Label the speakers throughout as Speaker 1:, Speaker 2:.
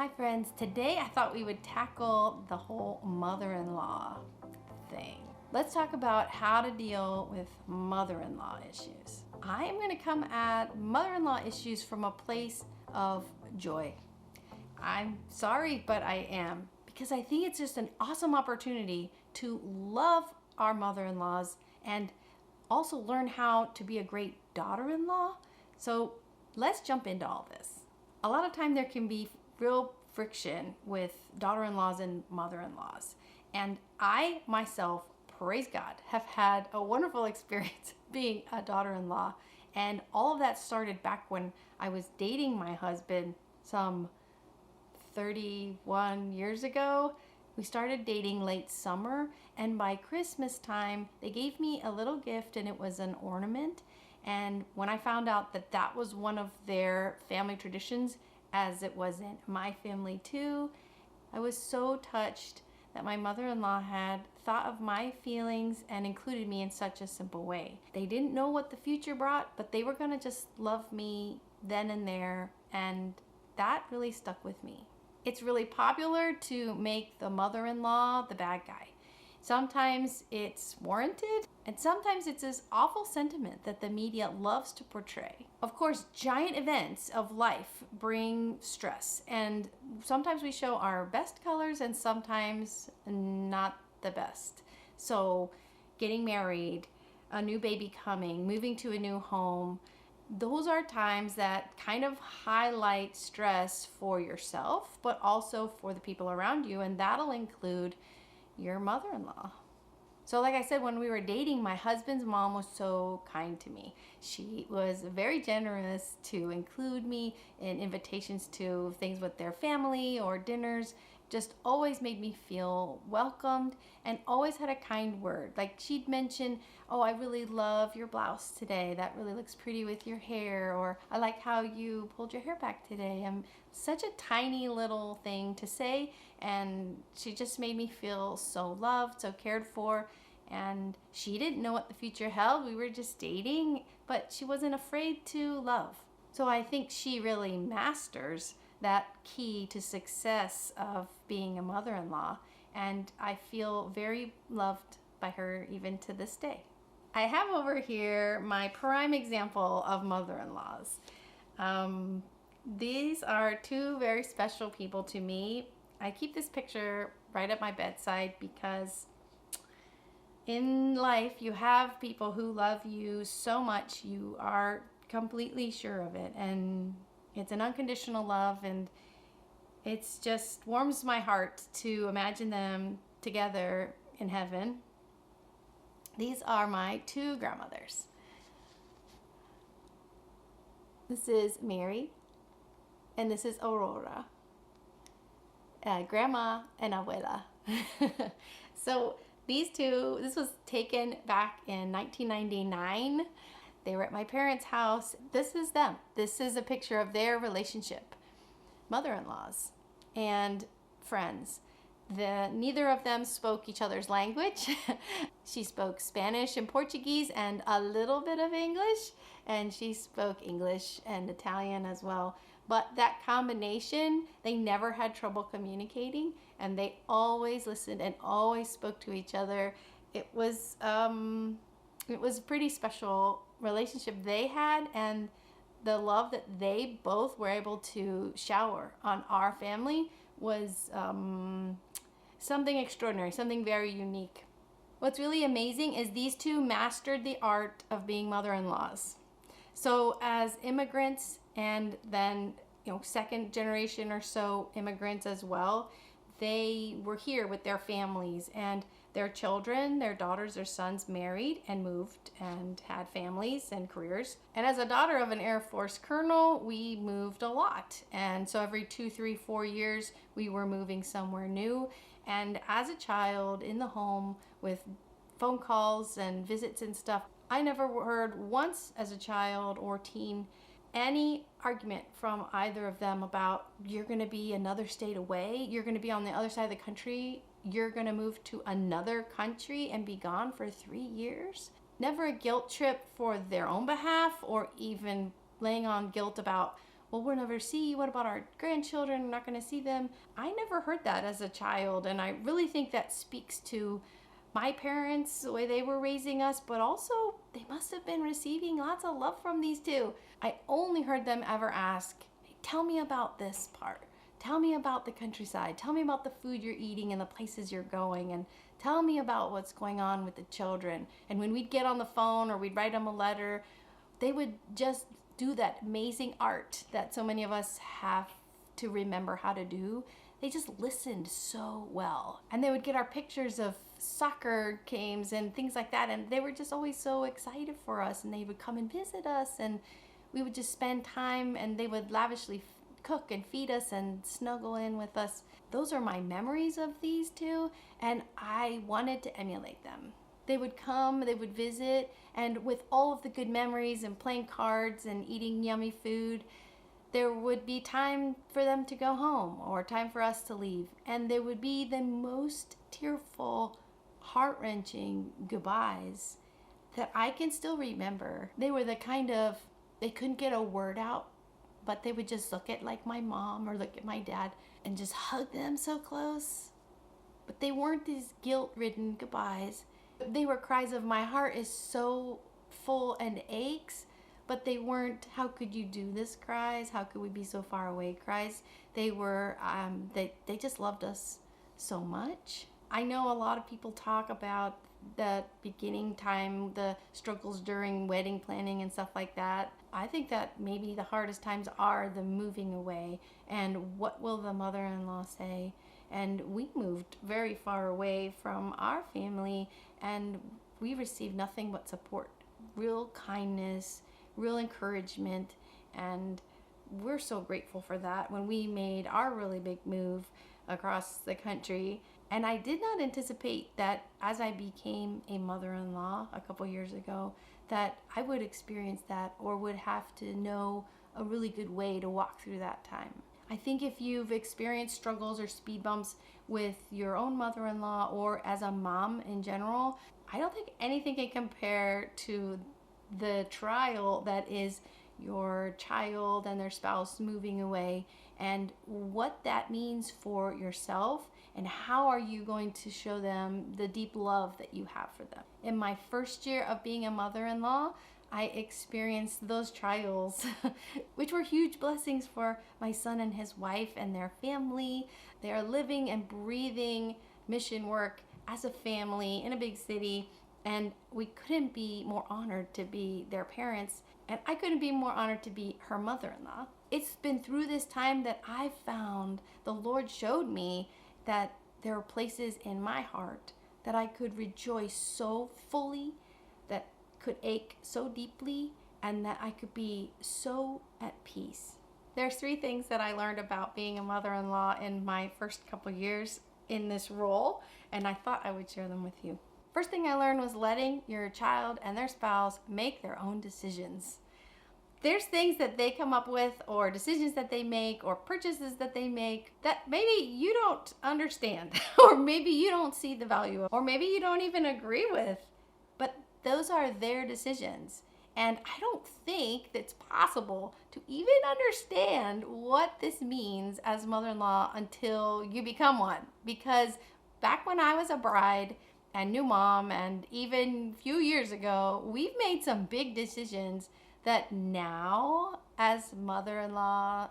Speaker 1: Hi friends, today I thought we would tackle the whole mother-in-law thing. Let's talk about how to deal with mother-in-law issues. I am going to come at mother-in-law issues from a place of joy. I'm sorry, but I am, because I think it's just an awesome opportunity to love our mother-in-laws and also learn how to be a great daughter-in-law. So let's jump into all this. A lot of time there can be real friction with daughter-in-laws and mother-in-laws. And I myself, praise God, have had a wonderful experience being a daughter-in-law. And all of that started back when I was dating my husband some 31 years ago. We started dating late summer, and by Christmas time, they gave me a little gift, and it was an ornament. And when I found out that that was one of their family traditions, as it was in my family too, I was so touched that my mother-in-law had thought of my feelings and included me in such a simple way. They didn't know what the future brought, but they were gonna just love me then and there, and that really stuck with me. It's really popular to make the mother-in-law the bad guy. Sometimes it's warranted, and sometimes it's this awful sentiment that the media loves to portray. Of course, giant events of life bring stress, and sometimes we show our best colors and sometimes not the best. So getting married, a new baby coming, moving to a new home, those are times that kind of highlight stress for yourself, but also for the people around you, and that'll include your mother-in-law. So like I said, when we were dating, my husband's mom was so kind to me. She was very generous to include me in invitations to things with their family or dinners. Just always made me feel welcomed and always had a kind word. Like she'd mention, oh, I really love your blouse today. That really looks pretty with your hair. Or I like how you pulled your hair back today. Such a tiny little thing to say, and she just made me feel so loved, so cared for. And she didn't know what the future held. We were just dating, but she wasn't afraid to love. So I think she really masters that key to success of being a mother-in-law, and I feel very loved by her even to this day. I have over here my prime example of mother-in-laws. These are two very special people to me. I keep this picture right at my bedside because in life you have people who love you so much you are completely sure of it, and it's an unconditional love, and it's just warms my heart to imagine them together in heaven. These are my two grandmothers. This is Mary, and this is Aurora. Grandma and Abuela. So these two, this was taken back in 1999. They were at my parents' house. This is them. This is a picture of their relationship. Mother-in-laws and friends. Neither of them spoke each other's language. She spoke Spanish and Portuguese and a little bit of English, and she spoke English and Italian as well. But that combination, they never had trouble communicating, and they always listened and always spoke to each other. It was a pretty special relationship they had, and the love that they both were able to shower on our family was something extraordinary, something very unique. What's really amazing is these two mastered the art of being mother-in-laws. So as immigrants, and then second generation or so immigrants as well, they were here with their families, and their children, their daughters, their sons married and moved and had families and careers. And as a daughter of an Air Force colonel, we moved a lot. And so every 2, 3, 4 years, we were moving somewhere new. And as a child in the home with phone calls and visits and stuff, I never heard once as a child or teen any argument from either of them about, you're going to be another state away, you're going to be on the other side of the country, you're going to move to another country and be gone for 3 years. Never a guilt trip for their own behalf, or even laying on guilt about, well, we'll never see, what about our grandchildren, we're not going to see them. I never heard that as a child, and I really think that speaks to my parents, the way they were raising us, but also they must have been receiving lots of love from these two. I only heard them ever ask, hey, tell me about this part. Tell me about the countryside. Tell me about the food you're eating and the places you're going. And tell me about what's going on with the children. And when we'd get on the phone or we'd write them a letter, they would just do that amazing art that so many of us have to remember how to do. They just listened so well. And they would get our pictures of soccer games and things like that. And they were just always so excited for us. And they would come and visit us. And we would just spend time, and they would lavishly cook and feed us and snuggle in with us. Those are my memories of these two. And I wanted to emulate them. They would come, they would visit, and with all of the good memories and playing cards and eating yummy food, there would be time for them to go home or time for us to leave. And there would be the most tearful, heart-wrenching goodbyes that I can still remember. They were the kind of, they couldn't get a word out, but they would just look at like my mom or look at my dad and just hug them so close. But they weren't these guilt-ridden goodbyes. They were cries of my heart is so full and aches, but they weren't, how could you do this cries? How could we be so far away cries? They were, they just loved us so much. I know a lot of people talk about the beginning time, the struggles during wedding planning and stuff like that. I think that maybe the hardest times are the moving away and what will the mother-in-law say? And we moved very far away from our family, and we received nothing but support, real kindness, real encouragement, and we're so grateful for that when we made our really big move across the country. And I did not anticipate that as I became a mother-in-law a couple years ago, that I would experience that or would have to know a really good way to walk through that time. I think if you've experienced struggles or speed bumps with your own mother-in-law or as a mom in general, I don't think anything can compare to the trial that is your child and their spouse moving away, and what that means for yourself and how are you going to show them the deep love that you have for them. In my first year of being a mother-in-law, I experienced those trials, which were huge blessings for my son and his wife and their family. They are living and breathing mission work as a family in a big city, and we couldn't be more honored to be their parents, and I couldn't be more honored to be her mother-in-law. It's been through this time that I found the Lord showed me that there are places in my heart that I could rejoice so fully, that could ache so deeply, and that I could be so at peace. There's 3 things that I learned about being a mother-in-law in my first couple years in this role, and I thought I would share them with you. First thing I learned was letting your child and their spouse make their own decisions. There's things that they come up with or decisions that they make or purchases that they make that maybe you don't understand or maybe you don't see the value of or maybe you don't even agree with, but those are their decisions. And I don't think it's possible to even understand what this means as mother-in-law until you become one. Because back when I was a bride and new mom, and even a few years ago, we've made some big decisions that now, as mother-in-law,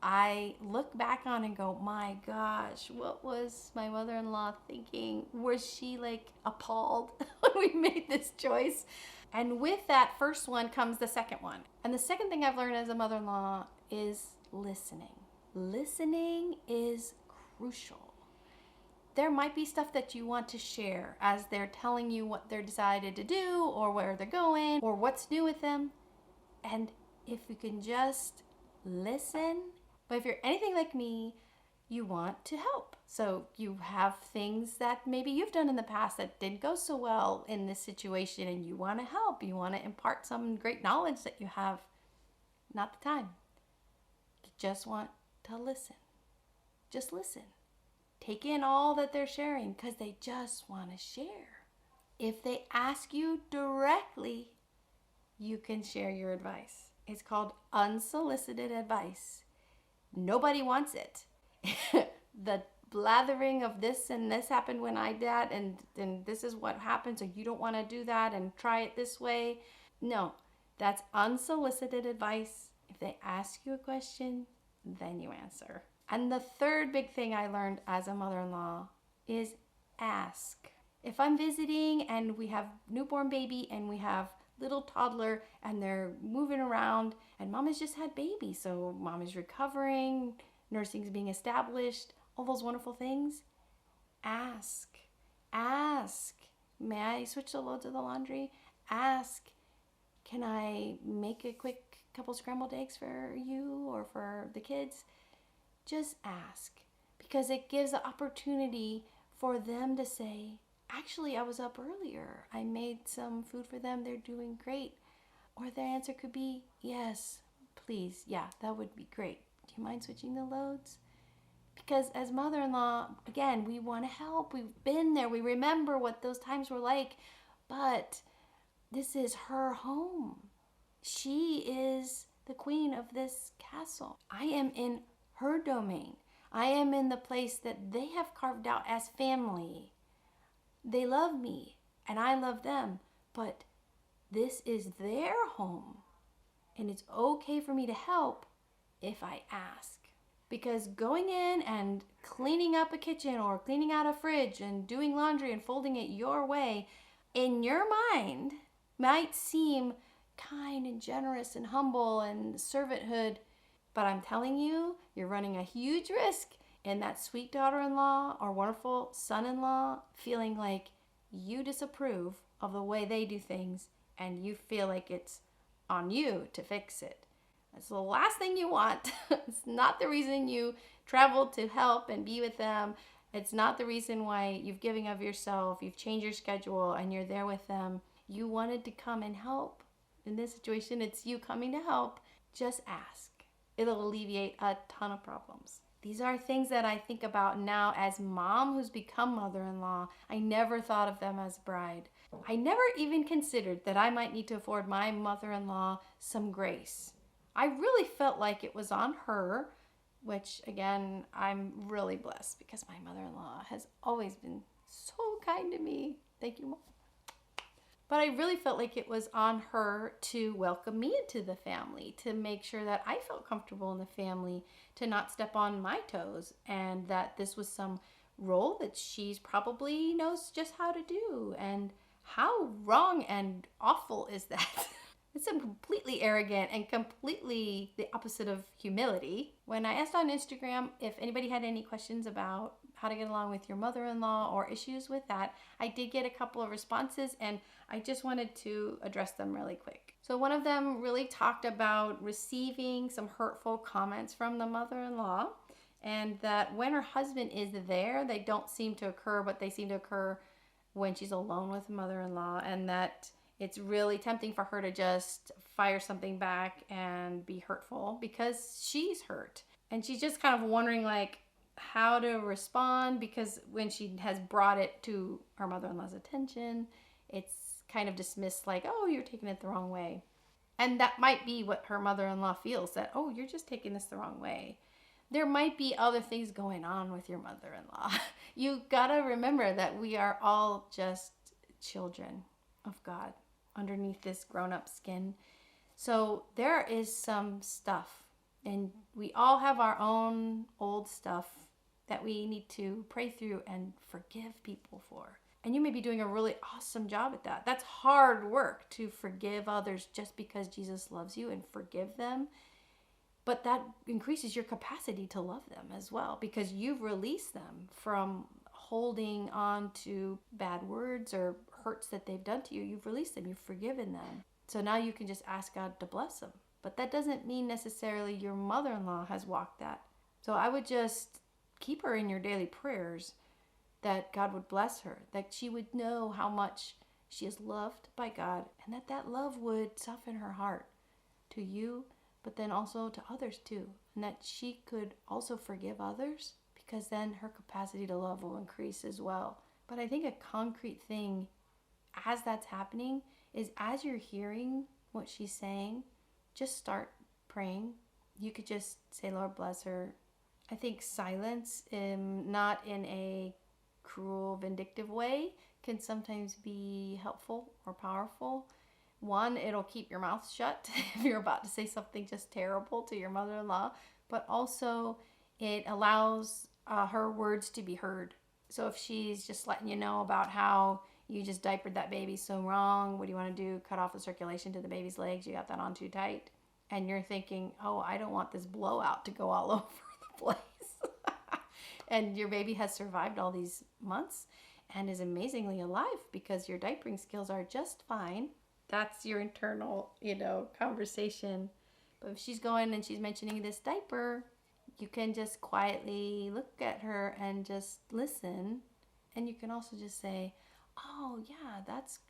Speaker 1: I look back on and go, my gosh, what was my mother-in-law thinking? Was she like appalled when we made this choice? And with that first one comes the second one. And the second thing I've learned as a mother-in-law is listening. Listening is crucial. There might be stuff that you want to share as they're telling you what they're decided to do or where they're going or what's new with them. And if you can just listen, but if you're anything like me, you want to help. So you have things that maybe you've done in the past that didn't go so well in this situation, and you want to help. You want to impart some great knowledge that you have. Not the time. You just want to listen. Just listen. Take in all that they're sharing because they just want to share. If they ask you directly, you can share your advice. It's called unsolicited advice. Nobody wants it. The blathering of this and this happened when I did that, and this is what happened, so you don't want to do that and try it this way. No, that's unsolicited advice. If they ask you a question, then you answer. And the third big thing I learned as a mother-in-law is ask. If I'm visiting and we have newborn baby and we have little toddler and they're moving around and mom has just had baby, so mom is recovering, nursing's being established, all those wonderful things, ask. Ask. May I switch the loads of the laundry? Ask. Can I make a quick couple scrambled eggs for you or for the kids? Just ask, because it gives the opportunity for them to say, actually, I was up earlier. I made some food for them. They're doing great. Or their answer could be, yes, please. Yeah, that would be great. Do you mind switching the loads? Because as mother-in-law, again, we want to help. We've been there. We remember what those times were like. But this is her home. She is the queen of this castle. I am in her domain. I am in the place that they have carved out as family. They love me and I love them, but this is their home. And it's okay for me to help if I ask. Because going in and cleaning up a kitchen or cleaning out a fridge and doing laundry and folding it your way, in your mind, might seem kind and generous and humble and servanthood. But I'm telling you, you're running a huge risk in that sweet daughter-in-law or wonderful son-in-law feeling like you disapprove of the way they do things and you feel like it's on you to fix it. That's the last thing you want. It's not the reason you traveled to help and be with them. It's not the reason why you've given of yourself, you've changed your schedule and you're there with them. You wanted to come and help. In this situation, it's you coming to help. Just ask. It'll alleviate a ton of problems. These are things that I think about now as mom who's become mother-in-law. I never thought of them as bride. I never even considered that I might need to afford my mother-in-law some grace. I really felt like it was on her, which again, I'm really blessed because my mother-in-law has always been so kind to me. Thank you, Mom. But I really felt like it was on her to welcome me into the family, to make sure that I felt comfortable in the family, to not step on my toes, and that this was some role that she's probably knows just how to do. And how wrong and awful is that? It's completely arrogant and completely the opposite of humility. When I asked on Instagram if anybody had any questions about how to get along with your mother-in-law or issues with that, I did get a couple of responses and I just wanted to address them really quick. So one of them really talked about receiving some hurtful comments from the mother-in-law, and that when her husband is there, they don't seem to occur, but they seem to occur when she's alone with mother-in-law, and that it's really tempting for her to just fire something back and be hurtful because she's hurt. And she's just kind of wondering like how to respond, because when she has brought it to her mother-in-law's attention, it's kind of dismissed like, oh, you're taking it the wrong way. And that might be what her mother-in-law feels, that, oh, you're just taking this the wrong way. There might be other things going on with your mother-in-law. You gotta remember that we are all just children of God underneath this grown-up skin. So there is some stuff, and we all have our own old stuff that we need to pray through and forgive people for. And you may be doing a really awesome job at that. That's hard work to forgive others just because Jesus loves you and forgive them. But that increases your capacity to love them as well, because you've released them from holding on to bad words or hurts that they've done to you. You've released them. You've forgiven them. So now you can just ask God to bless them. But that doesn't mean necessarily your mother-in-law has walked that. So I would just keep her in your daily prayers, that God would bless her, that she would know how much she is loved by God, and that that love would soften her heart to you, but then also to others too, and that she could also forgive others, because then her capacity to love will increase as well. But I think a concrete thing as that's happening is, as you're hearing what she's saying, just start praying. You could just say, Lord bless her. I think silence, not in a cruel, vindictive way, can sometimes be helpful or powerful. One, it'll keep your mouth shut if you're about to say something just terrible to your mother-in-law, but also it allows her words to be heard. So if she's just letting you know about how you just diapered that baby so wrong, what do you want to do? Cut off the circulation to the baby's legs, you got that on too tight. And you're thinking, oh, I don't want this blowout to go all over the place. And your baby has survived all these months and is amazingly alive because your diapering skills are just fine. That's your internal, conversation. But if she's going and she's mentioning this diaper, you can just quietly look at her and just listen. And you can also just say, oh yeah, that's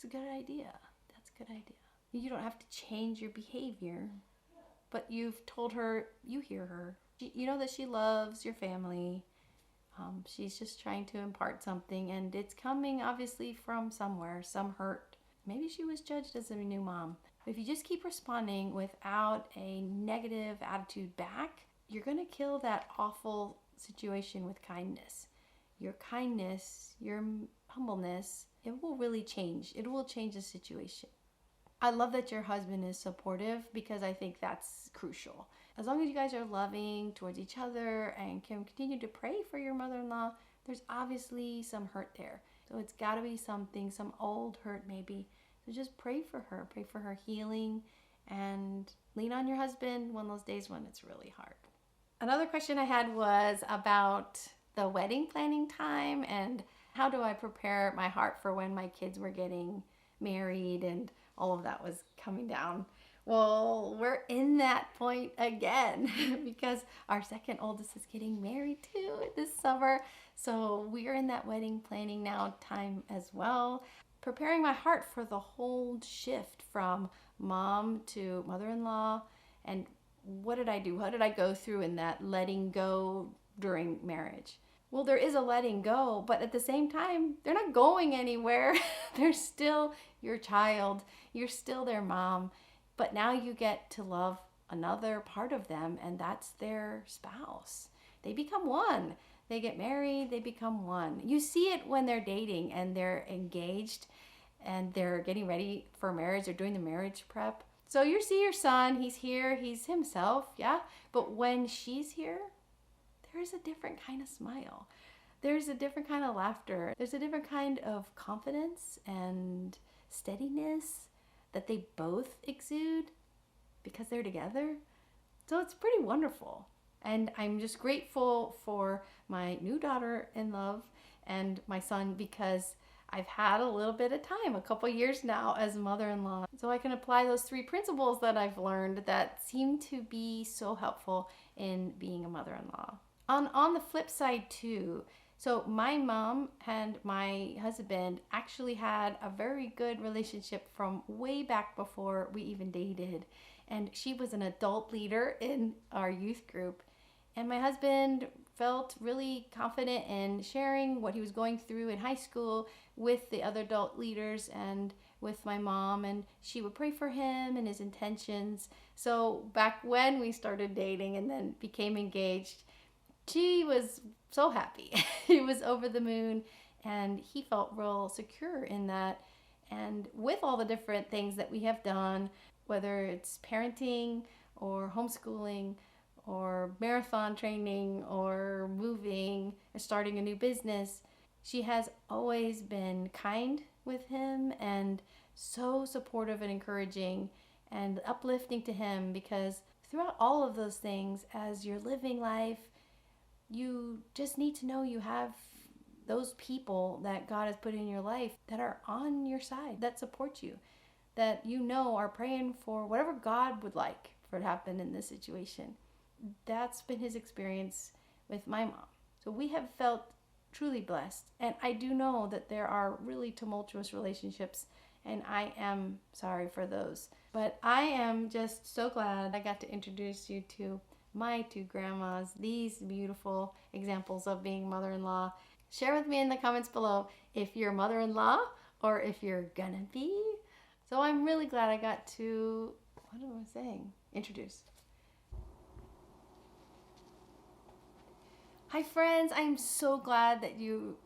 Speaker 1: a good idea. That's a good idea. You don't have to change your behavior, but you've told her you hear her. You know that she loves your family. She's just trying to impart something, and it's coming obviously from somewhere, some hurt. Maybe she was judged as a new mom. But if you just keep responding without a negative attitude back, you're going to kill that awful situation with kindness. Your kindness, your humbleness, it will really change. It will change the situation. I love that your husband is supportive because I think that's crucial. As long as you guys are loving towards each other and can continue to pray for your mother-in-law, there's obviously some hurt there. So it's got to be something, some old hurt maybe. So just pray for her healing, and lean on your husband one of those days when it's really hard. Another question I had was about the wedding planning time and how do I prepare my heart for when my kids were getting married and all of that was coming down. Well, we're in that point again because our second oldest is getting married too this summer. So we're in that wedding planning now time as well. Preparing my heart for the whole shift from mom to mother-in-law, and what did I do? What did I go through in that letting go during marriage? Well, there is a letting go, but at the same time, they're not going anywhere. They're still your child. You're still their mom. But now you get to love another part of them, and that's their spouse. They become one. They get married, they become one. You see it when they're dating and they're engaged and they're getting ready for marriage. They're doing the marriage prep. So you see your son, he's here, he's himself, yeah? But when she's here, there's a different kind of smile. There's a different kind of laughter. There's a different kind of confidence and steadiness that they both exude because they're together. So it's pretty wonderful. And I'm just grateful for my new daughter-in-law and my son because I've had a little bit of time, a couple years now as mother-in-law. So I can apply those 3 principles that I've learned that seem to be so helpful in being a mother-in-law. On the flip side too, so my mom and my husband actually had a very good relationship from way back before we even dated. And she was an adult leader in our youth group. And my husband felt really confident in sharing what he was going through in high school with the other adult leaders and with my mom, and she would pray for him and his intentions. So back when we started dating and then became engaged, she was so happy. He was over the moon, and he felt real secure in that. And with all the different things that we have done, whether it's parenting or homeschooling or marathon training or moving or starting a new business, she has always been kind with him and so supportive and encouraging and uplifting to him, because throughout all of those things, as you're living life, you just need to know you have those people that God has put in your life that are on your side, that support you, that you know are praying for whatever God would like for it to happen in this situation. That's been his experience with my mom. So we have felt truly blessed. And I do know that there are really tumultuous relationships, and I am sorry for those. But I am just so glad I got to introduce you to my 2 grandmas, these beautiful examples of being mother-in-law. Share with me in the comments below if you're mother-in-law or if you're gonna be. So I'm really glad I got to What am I saying? Introduce. Hi friends, I'm so glad that you,